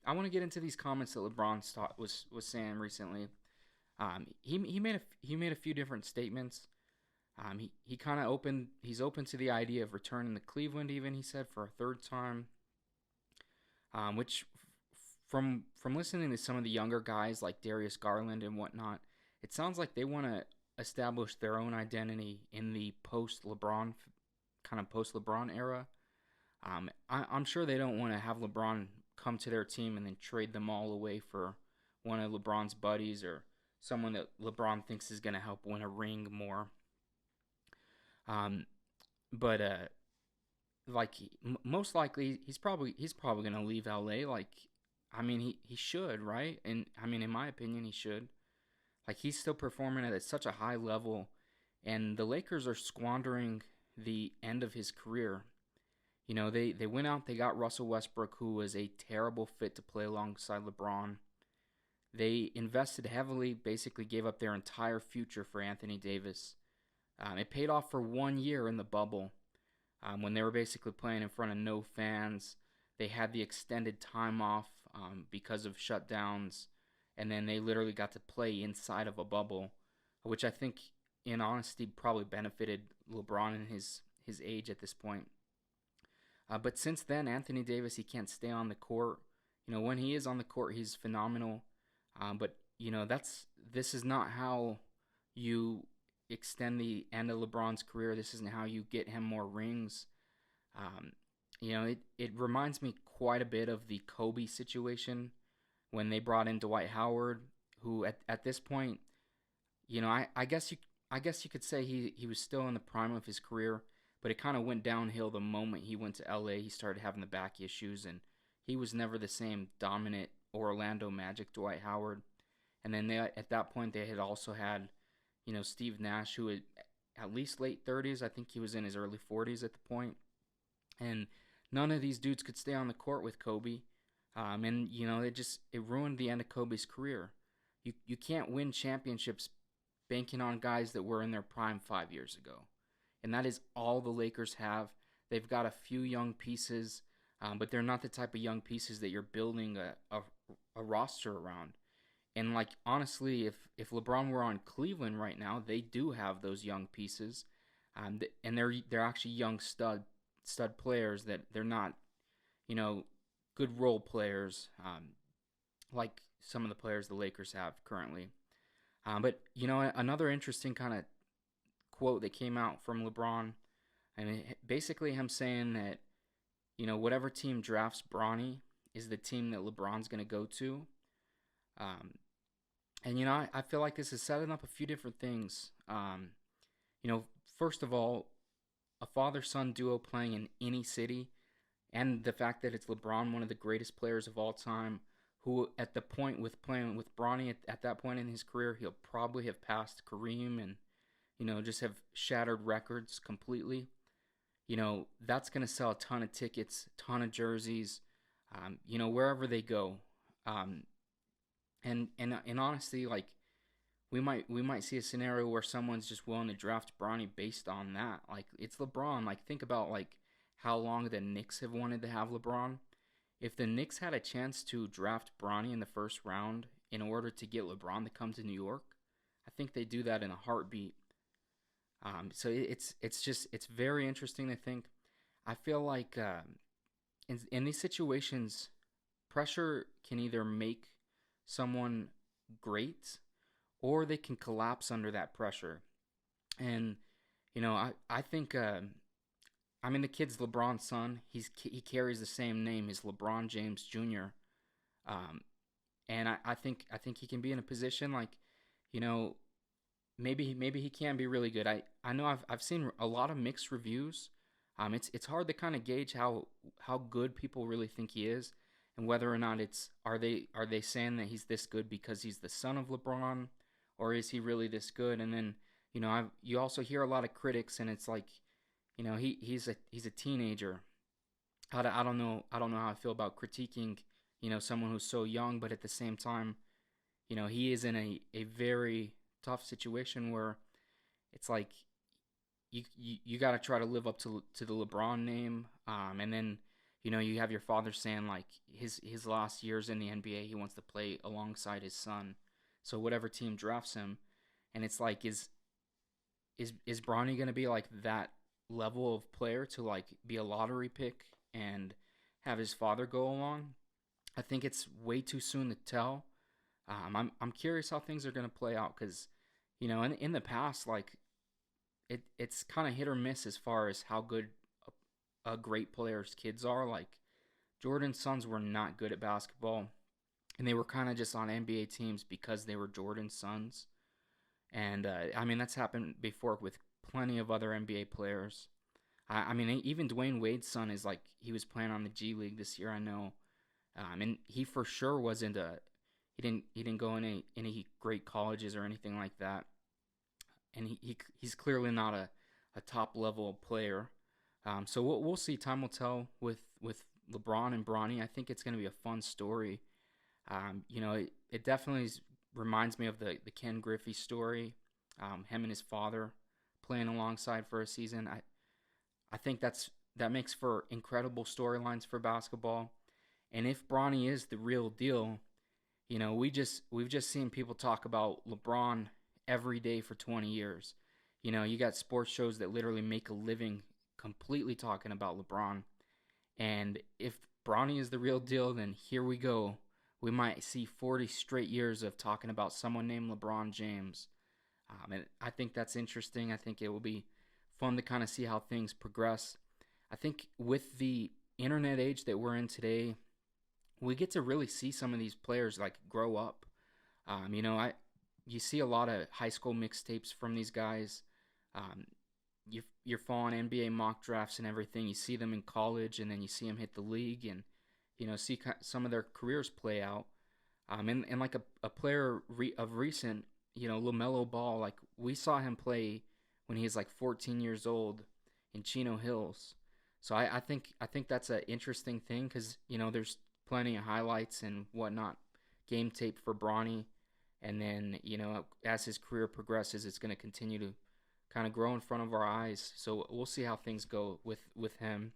I want to get into these comments that LeBron was saying recently. He made a few different statements. He kind of opened. He's open to the idea of returning to Cleveland. Even he said for a third time. Which from listening to some of the younger guys like Darius Garland and whatnot, it sounds like they want to establish their own identity in the post LeBron era. I'm sure they don't want to have LeBron come to their team and then trade them all away for one of LeBron's buddies or someone that LeBron thinks is going to help win a ring more. Um, but like most likely he's probably going to leave LA. Like, I mean, he should, right? And I mean, in my opinion, he should. Like, he's still performing at such a high level, and the Lakers are squandering the end of his career. They went out, they got Russell Westbrook, who was a terrible fit to play alongside LeBron. They invested heavily, basically gave up their entire future for Anthony Davis. It paid off for 1 year in the bubble, when they were basically playing in front of no fans. They had the extended time off because of shutdowns, and then they literally got to play inside of a bubble, which I think, in honesty, probably benefited LeBron in his age at this point. But since then, Anthony Davis, he can't stay on the court. When he is on the court, he's phenomenal. But this is not how you extend the end of LeBron's career. This isn't how you get him more rings. Um, it reminds me quite a bit of the Kobe situation when they brought in Dwight Howard, who at this point, I guess you could say he was still in the prime of his career, but it kind of went downhill the moment he went to LA. He started having the back issues, and he was never the same dominant Orlando Magic Dwight Howard. And then at that point they had also had, Steve Nash, who had at least late 30s. I think he was in his early 40s at the point. And none of these dudes could stay on the court with Kobe. And it ruined the end of Kobe's career. You can't win championships banking on guys that were in their prime 5 years ago, and that is all the Lakers have. They've got a few young pieces, but they're not the type of young pieces that you're building a roster around. And like, honestly, if LeBron were on Cleveland right now, they do have those young pieces, and they're actually young stud players that they're not, you know, good role players, like some of the players the Lakers have currently. But another interesting kind of quote that came out from LeBron. I mean, basically him saying that, whatever team drafts Bronny is the team that LeBron's going to go to. Um, and I feel like this is setting up a few different things. You know, First of all, a father-son duo playing in any city, and the fact that it's LeBron, one of the greatest players of all time, who at the point with playing with Bronny at that point in his career, he'll probably have passed Kareem and, just have shattered records completely. That's going to sell a ton of tickets, ton of jerseys, wherever they go. Um, and honestly, like, we might see a scenario where someone's just willing to draft Bronny based on that. Like, it's LeBron. Like, think about like how long the Knicks have wanted to have LeBron. If the Knicks had a chance to draft Bronny in the first round in order to get LeBron to come to New York, I think they do that in a heartbeat. So it's very interesting to think. I feel like in these situations, pressure can either make someone great or they can collapse under that pressure. And I think the kid's LeBron's son. He carries the same name as LeBron James Jr. Um, and I think he can be in a position like, you know, maybe he can be really good. I know I've seen a lot of mixed reviews. It's hard to kind of gauge how good people really think he is, and whether or not are they saying that he's this good because he's the son of LeBron, or is he really this good? And then you also hear a lot of critics, and it's like, he's a teenager. I don't know how I feel about critiquing someone who's so young, but at the same time, he is in a very tough situation where it's like you got to try to live up to the LeBron name, and then You have your father saying like his last years in the NBA, he wants to play alongside his son. So whatever team drafts him, and it's like is Bronny gonna be like that level of player to like be a lottery pick and have his father go along? I think it's way too soon to tell. I'm curious how things are gonna play out because in the past like it's kind of hit or miss as far as how good a great player's kids are. Like Jordan's sons were not good at basketball, and they were kind of just on NBA teams because they were Jordan's sons. And I mean that's happened before with plenty of other NBA players. I mean even Dwayne Wade's son is like he was playing on the G League this year. I know, and he for sure wasn't a he didn't go in any great colleges or anything like that, and he's clearly not a top level player. So we'll see. Time will tell with LeBron and Bronny. I think it's going to be a fun story. It definitely reminds me of the Ken Griffey story. Him and his father playing alongside for a season. I think that makes for incredible storylines for basketball. And if Bronny is the real deal, we've just seen people talk about LeBron every day for 20 years. You got sports shows that literally make a living completely talking about LeBron. And if Bronny is the real deal, then here we go. We might see 40 straight years of talking about someone named LeBron James. And I think that's interesting. I think it will be fun to kind of see how things progress. I think with the internet age that we're in today, we get to really see some of these players like grow up. You see a lot of high school mixtapes from these guys. Um, you're following NBA mock drafts and everything. You see them in college, and then you see them hit the league, and see some of their careers play out. And like a player of recent, LaMelo Ball, like we saw him play when he was like 14 years old in Chino Hills. So I think that's an interesting thing because there's plenty of highlights and whatnot, game tape for Bronny, and then as his career progresses, it's going to continue to kind of grow in front of our eyes. So we'll see how things go with him.